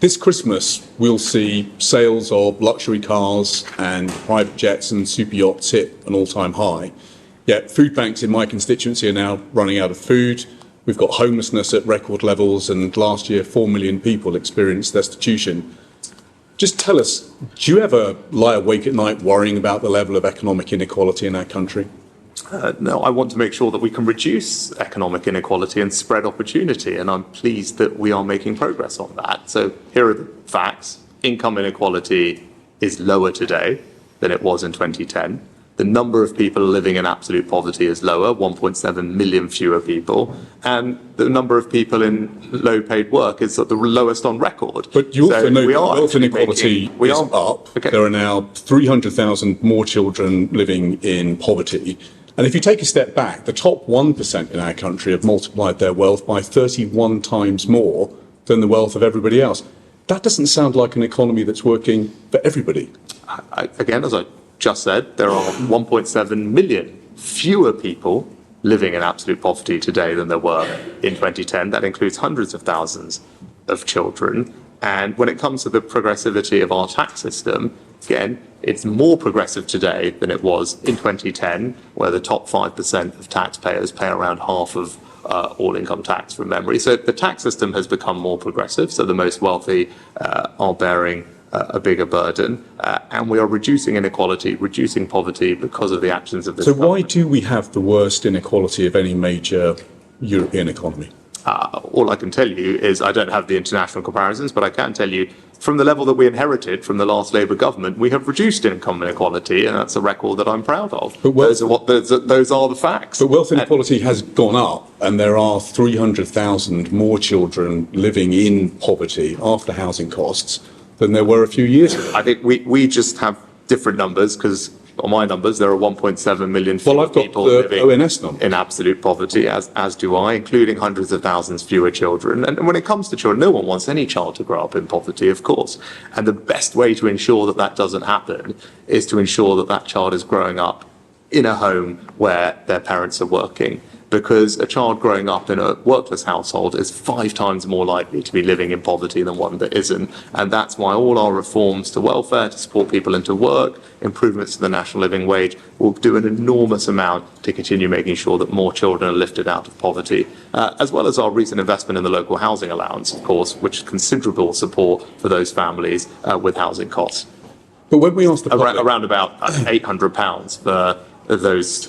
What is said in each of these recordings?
this Christmas, we'll see sales of luxury cars and private jets and super yachts hit an all-time high. Yet food banks in my constituency are now running out of food. We've got homelessness at record levels, and last year 4 million people experienced destitution. Just tell us, do you ever lie awake at night worrying about the level of economic inequality in our country? No, I want to make sure that we can reduce economic inequality and spread opportunity, and I'm pleased that we are making progress on that. So here are the facts. Income inequality is lower today than it was in 2010. The number of people living in absolute poverty is lower, 1.7 million fewer people, and the number of people in low-paid work is at the lowest on record. But you also know that wealth inequality is up. Okay. There are now 300,000 more children living in poverty. And if you take a step back, the top 1% in our country have multiplied their wealth by 31 times more than the wealth of everybody else. That doesn't sound like an economy that's working for everybody. Again, as I just said, there are 1.7 million fewer people living in absolute poverty today than there were in 2010. That includes hundreds of thousands of children. And when it comes to the progressivity of our tax system, again, it's more progressive today than it was in 2010, where the top 5% of taxpayers pay around half of all income tax from memory. So the tax system has become more progressive, so the most wealthy are bearing a bigger burden, and we are reducing inequality, reducing poverty because of the actions of this So government. why do we have the worst inequality of any major European economy? All I can tell you is I don't have the international comparisons, but I can tell you from the level that we inherited from the last Labour government, we have reduced income inequality, and that's a record that I'm proud of. But those are the facts. But wealth inequality has gone up, and there are 300,000 more children living in poverty after housing costs than there were a few years ago. I think we just have different numbers because on my numbers, there are 1.7 million fewer people living ONS number in absolute poverty, as do I, including hundreds of thousands fewer children. And when it comes to children, no one wants any child to grow up in poverty, of course. And the best way to ensure that that doesn't happen is to ensure that that child is growing up in a home where their parents are working. Because a child growing up in a workless household is 5 times more likely to be living in poverty than one that isn't. And that's why all our reforms to welfare, to support people into work, improvements to the national living wage, will do an enormous amount to continue making sure that more children are lifted out of poverty, as well as our recent investment in the local housing allowance, of course, which is considerable support for those families with housing costs. But when we ask the public, around about £800 for those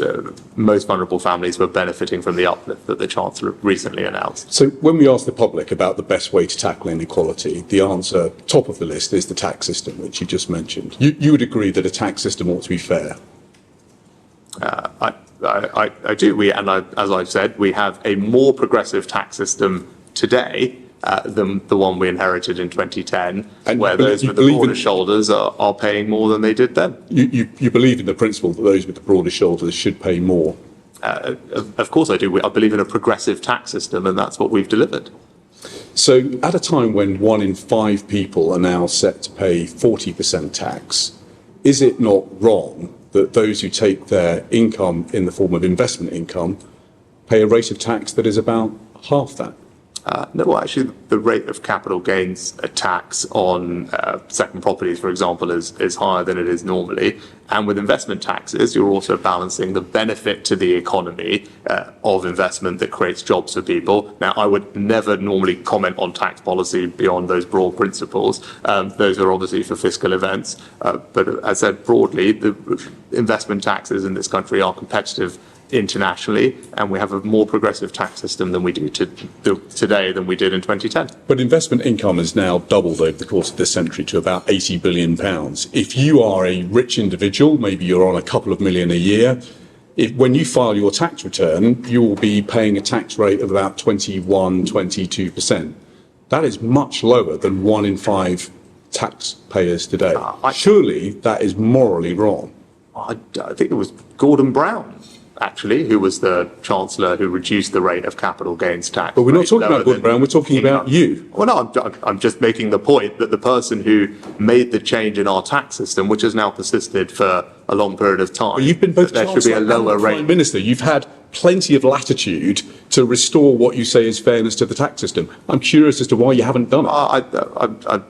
most vulnerable families were benefiting from the uplift that the Chancellor recently announced. So when we ask the public about the best way to tackle inequality, the answer, top of the list, is the tax system, which you just mentioned. You would agree that a tax system ought to be fair? I do. As I've said, we have a more progressive tax system today than the one we inherited in 2010, and where those with the broader shoulders are paying more than they did then. You believe in the principle that those with the broader shoulders should pay more? Of course I do. I believe in a progressive tax system, and that's what we've delivered. So at a time when 1 in 5 people are now set to pay 40% tax, is it not wrong that those who take their income in the form of investment income pay a rate of tax that is about half that? No, actually, the rate of capital gains tax on second properties, for example, is higher than it is normally. And with investment taxes, you're also balancing the benefit to the economy of investment that creates jobs for people. Now, I would never normally comment on tax policy beyond those broad principles. Those are obviously for fiscal events. But as I said, broadly, the investment taxes in this country are competitive internationally, and we have a more progressive tax system than we do today than we did in 2010. But investment income has now doubled over the course of this century to about £80 billion. If you are a rich individual, maybe you're on a couple of million a year, when you file your tax return, you will be paying a tax rate of about 21, 22%. That is much lower than 1 in 5 taxpayers today. Surely that is morally wrong. I think it was Gordon Brown, actually, who was the Chancellor who reduced the rate of capital gains tax. But we're not talking about Gordon Brown, we're talking about you. Well, no, I'm just making the point that the person who made the change in our tax system, which has now persisted for a long period of time, But you've been both there should be a lower rate. Prime Minister. You've had plenty of latitude to restore what you say is fairness to the tax system. I'm curious as to why you haven't done it.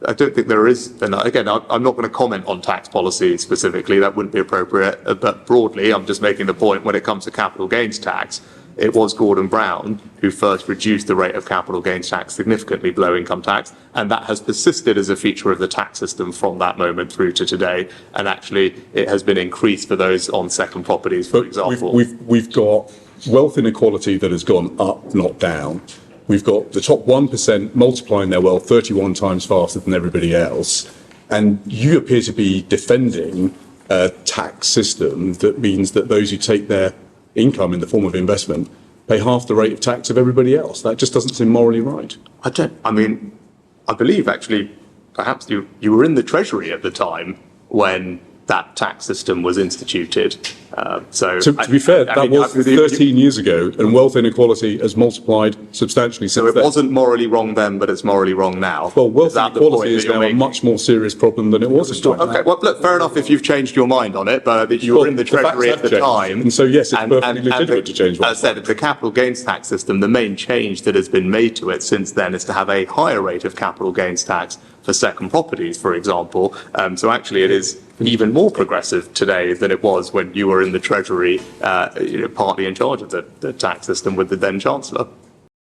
I don't think there is, and again, I'm not going to comment on tax policy specifically, that wouldn't be appropriate, but broadly, I'm just making the point when it comes to capital gains tax, it was Gordon Brown who first reduced the rate of capital gains tax significantly below income tax, and that has persisted as a feature of the tax system from that moment through to today, and actually it has been increased for those on second properties, for example. We've got wealth inequality that has gone up, not down. We've got the top 1% multiplying their wealth 31 times faster than everybody else. And you appear to be defending a tax system that means that those who take their income in the form of investment pay half the rate of tax of everybody else. That just doesn't seem morally right. I believe actually, perhaps you were in the Treasury at the time when that tax system was instituted. To be fair, that was 13 years ago, and wealth inequality has multiplied substantially since then. So it wasn't morally wrong then, but it's morally wrong now. Well, wealth inequality is now a much more serious problem than it was at the time. Okay, well, look, fair enough if you've changed your mind on it, but you were in the Treasury at the time. And so, yes, it's perfectly legitimate to change. As I said, the capital gains tax system, the main change that has been made to it since then is to have a higher rate of capital gains tax for second properties, for example. So actually it is even more progressive today than it was when you were in the Treasury, partly in charge of the tax system with the then Chancellor.